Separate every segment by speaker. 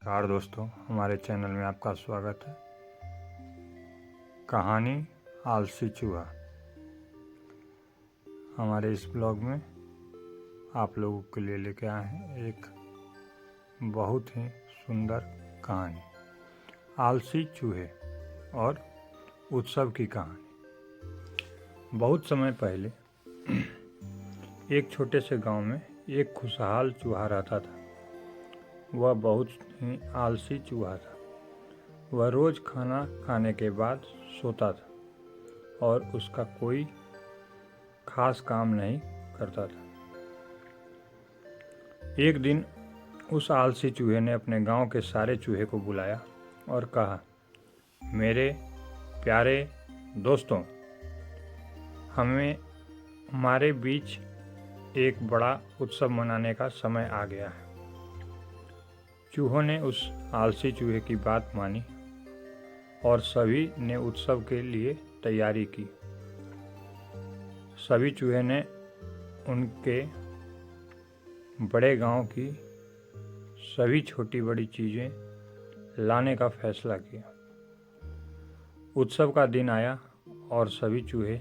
Speaker 1: नमस्कार दोस्तों, हमारे चैनल में आपका स्वागत है। कहानी आलसी चूहा। हमारे इस ब्लॉग में आप लोगों के लिए लेके आए हैं एक बहुत ही सुंदर कहानी, आलसी चूहे और उत्सव की कहानी। बहुत समय पहले एक छोटे से गांव में एक खुशहाल चूहा रहता था। वह बहुत ही आलसी चूहा था। वह रोज खाना खाने के बाद सोता था और उसका कोई खास काम नहीं करता था। एक दिन उस आलसी चूहे ने अपने गांव के सारे चूहे को बुलाया और कहा, मेरे प्यारे दोस्तों, हमारे बीच एक बड़ा उत्सव मनाने का समय आ गया है। चूहों ने उस आलसी चूहे की बात मानी और सभी ने उत्सव के लिए तैयारी की। सभी चूहे ने उनके बड़े गांव की सभी छोटी बड़ी चीज़ें लाने का फैसला किया। उत्सव का दिन आया और सभी चूहे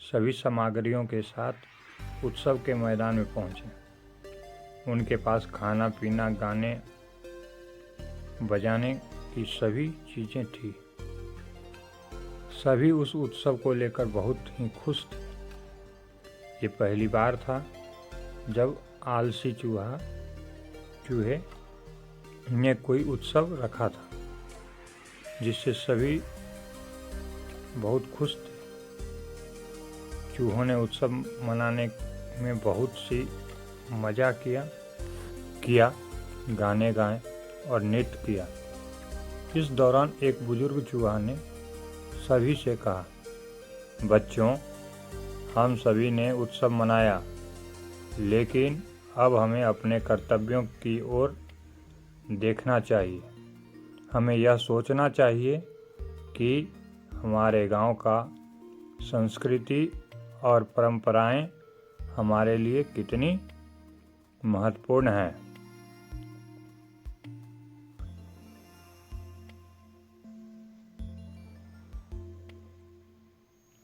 Speaker 1: सभी सामग्रियों के साथ उत्सव के मैदान में पहुंचे। उनके पास खाना पीना गाने बजाने की सभी चीज़ें थी। सभी उस उत्सव को लेकर बहुत ही खुश थे। ये पहली बार था जब आलसी चूहे ने कोई उत्सव रखा था जिससे सभी बहुत खुश थे। चूहों ने उत्सव मनाने में बहुत सी मज़ा किया, गाने गाए और नृत्य किया। इस दौरान एक बुजुर्ग चूहा ने सभी से कहा, बच्चों, हम सभी ने उत्सव मनाया, लेकिन अब हमें अपने कर्तव्यों की ओर देखना चाहिए। हमें यह सोचना चाहिए कि हमारे गांव का संस्कृति और परंपराएं हमारे लिए कितनी महत्वपूर्ण हैं।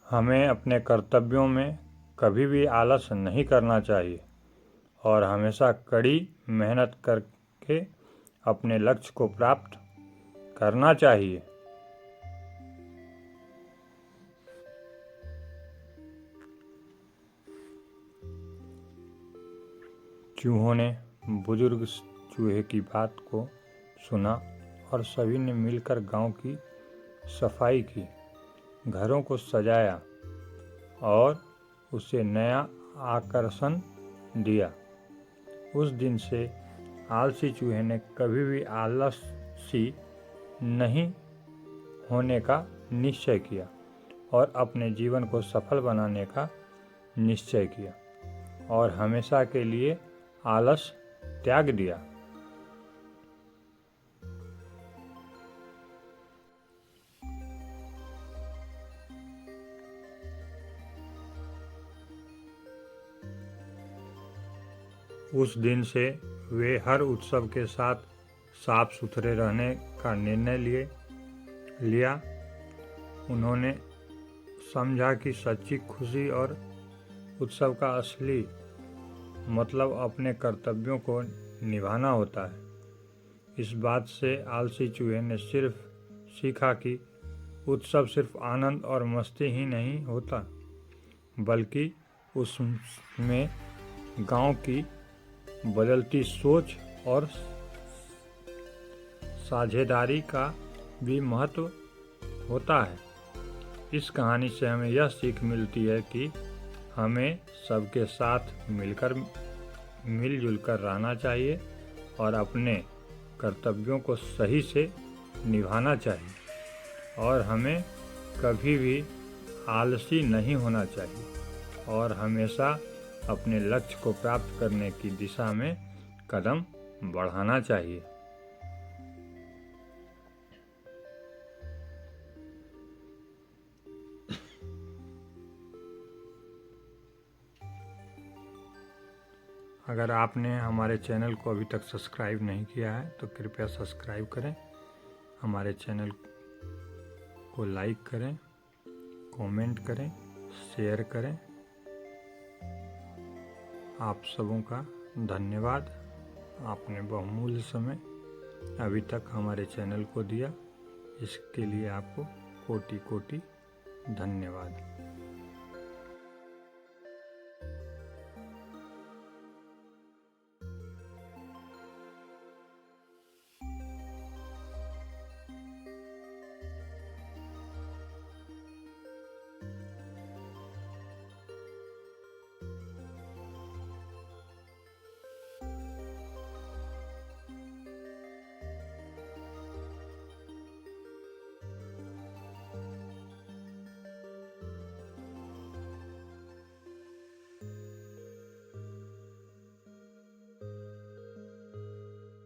Speaker 1: हमें अपने कर्तव्यों में कभी भी आलस नहीं करना चाहिए और हमेशा कड़ी मेहनत करके अपने लक्ष्य को प्राप्त करना चाहिए। चूहों ने बुजुर्ग चूहे की बात को सुना और सभी ने मिलकर गांव की सफाई की, घरों को सजाया और उसे नया आकर्षण दिया। उस दिन से आलसी चूहे ने कभी भी आलसी नहीं होने का निश्चय किया और अपने जीवन को सफल बनाने का निश्चय किया और हमेशा के लिए आलस त्याग दिया। उस दिन से वे हर उत्सव के साथ साफ सुथरे रहने का निर्णय लिया। उन्होंने समझा कि सच्ची खुशी और उत्सव का असली मतलब अपने कर्तव्यों को निभाना होता है। इस बात से आलसी चूहे ने सिर्फ सीखा कि उत्सव सिर्फ आनंद और मस्ती ही नहीं होता, बल्कि उसमें गांव की बदलती सोच और साझेदारी का भी महत्व होता है। इस कहानी से हमें यह सीख मिलती है कि हमें सबके साथ मिलजुल कर रहना चाहिए और अपने कर्तव्यों को सही से निभाना चाहिए और हमें कभी भी आलसी नहीं होना चाहिए और हमेशा अपने लक्ष्य को प्राप्त करने की दिशा में कदम बढ़ाना चाहिए। अगर आपने हमारे चैनल को अभी तक सब्सक्राइब नहीं किया है तो कृपया सब्सक्राइब करें, हमारे चैनल को लाइक करें, कमेंट करें, शेयर करें। आप सबों का धन्यवाद। आपने बहुमूल्य समय अभी तक हमारे चैनल को दिया, इसके लिए आपको कोटि कोटि धन्यवाद।